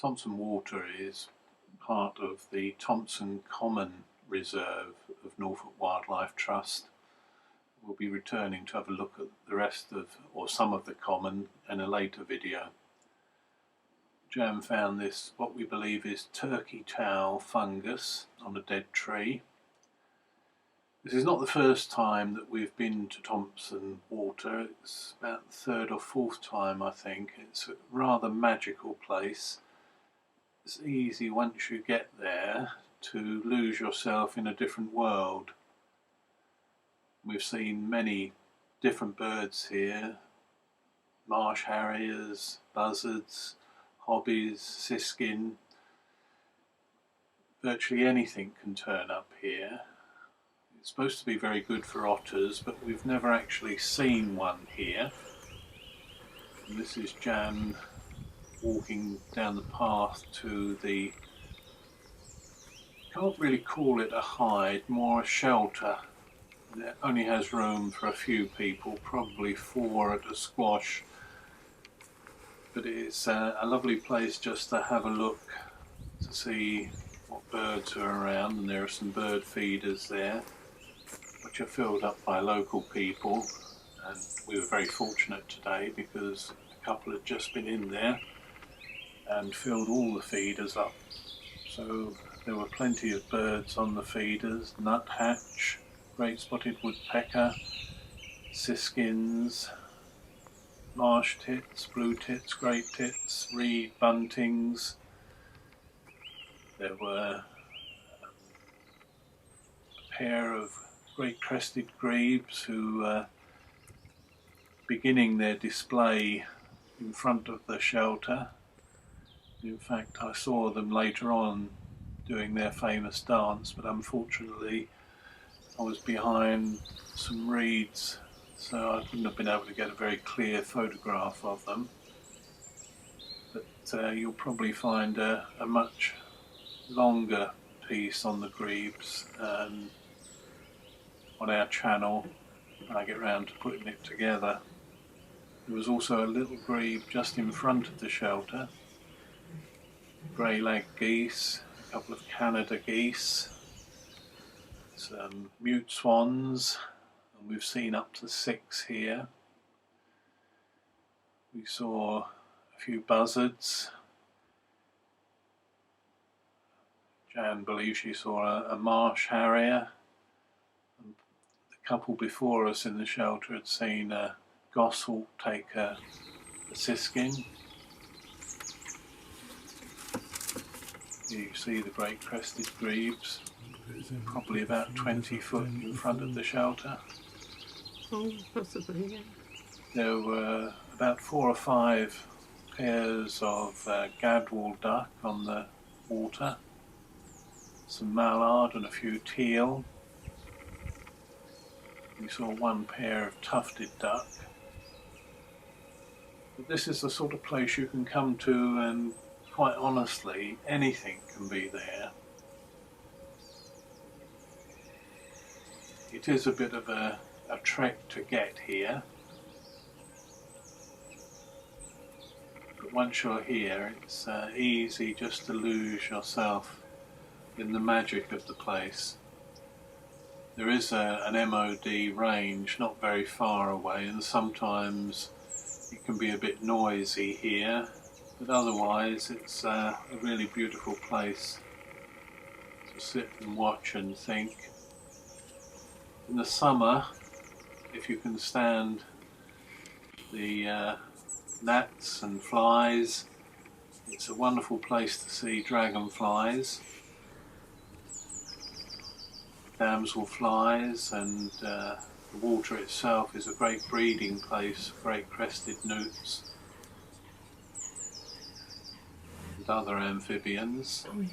Thompson Water is part of the Thompson Common Reserve of Norfolk Wildlife Trust. We'll be returning to have a look at the rest of, or some of the common in a later video. Jan found this, what we believe is turkey tail fungus on a dead tree. This is not the first time that we've been to Thompson Water. It's about the third or fourth time, I think. It's a rather magical place. It's easy once you get there to lose yourself in a different world. We've seen many different birds here: marsh harriers, buzzards, hobbies, siskin. Virtually anything can turn up here. It's supposed to be very good for otters, but we've never actually seen one here. And this is Jan walking down the path to the, can't really call it a hide, more a shelter. It only has room for a few people, probably 4 at a squash. But it's a lovely place just to have a look, to see what birds are around, and there are some bird feeders there, which are filled up by local people. And we were very fortunate today because a couple had just been in there and filled all the feeders up. So there were plenty of birds on the feeders: nuthatch, great spotted woodpecker, siskins, marsh tits, blue tits, great tits, reed buntings. There were a pair of great crested grebes who were beginning their display in front of the shelter. In fact, I saw them later on doing their famous dance, but unfortunately I was behind some reeds, so I couldn't have been able to get a very clear photograph of them. But you'll probably find a much longer piece on the grebes on our channel when I get round to putting it together. There was also a little grebe just in front of the shelter, grey-leg geese, a couple of Canada geese, some mute swans, and we've seen up to 6 here. We saw a few buzzards. Jan believes she saw a marsh harrier. And the couple before us in the shelter had seen a goshawk take a siskin. Here you see the great crested grebes, probably about 20 foot in front of the shelter. Oh, possibly, yeah. There were about 4 or 5 pairs of gadwall duck on the water, some mallard and a few teal. We saw 1 pair of tufted duck. But this is the sort of place you can come to, and quite honestly, anything can be there. It is a bit of a trek to get here, but once you're here, it's easy just to lose yourself in the magic of the place. There is an MOD range not very far away, and sometimes it can be a bit noisy here, but otherwise it's a really beautiful place to sit and watch and think. In the summer, if you can stand the gnats and flies, it's a wonderful place to see dragonflies, damselflies, and the water itself is a great breeding place for great crested newts and other amphibians. Oh, yeah.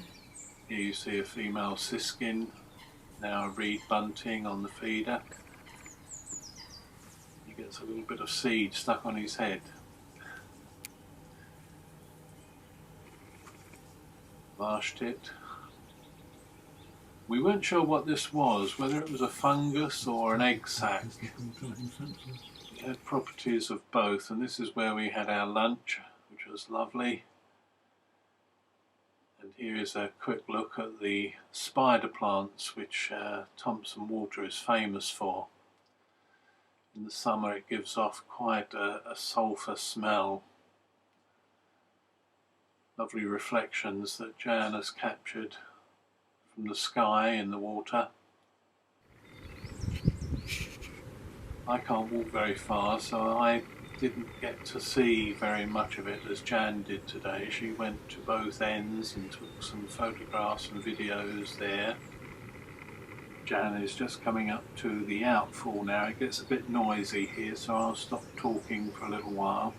Here you see a female siskin, now a reed bunting on the feeder. He gets a little bit of seed stuck on his head. Marsh tit. We weren't sure what this was, whether it was a fungus or an egg sac. It had properties of both, and this is where we had our lunch, which was lovely. And here is a quick look at the spider plants which Thompson Water is famous for. In the summer it gives off quite a sulphur smell. Lovely reflections that Jan has captured from the sky in the water. I can't walk very far, so I didn't get to see very much of it as Jan did today. She went to both ends and took some photographs and videos there. Jan is just coming up to the outfall now. It gets a bit noisy here, so I'll stop talking for a little while.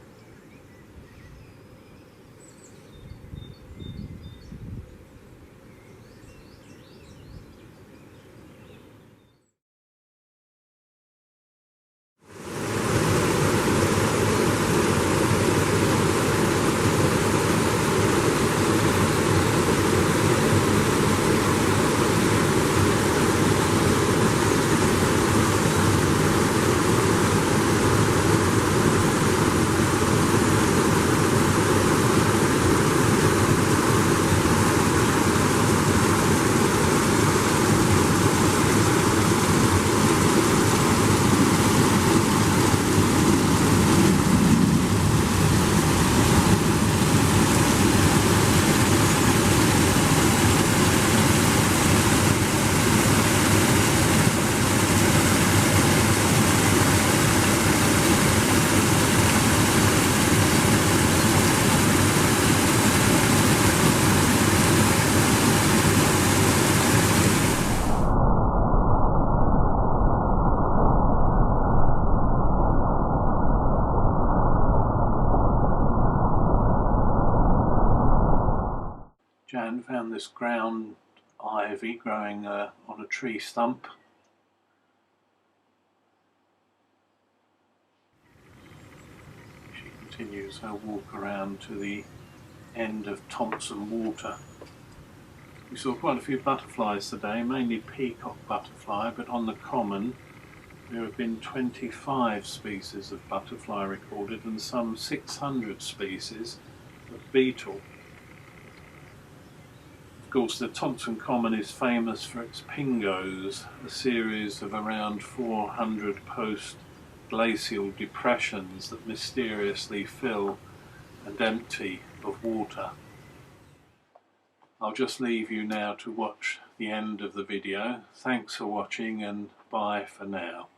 Jan found this ground ivy growing on a tree stump. She continues her walk around to the end of Thompson Water. We saw quite a few butterflies today, mainly peacock butterfly, but on the common there have been 25 species of butterfly recorded and some 600 species of beetle. Of course, the Thompson Common is famous for its pingos, a series of around 400 post-glacial depressions that mysteriously fill and empty of water. I'll just leave you now to watch the end of the video. Thanks for watching and bye for now.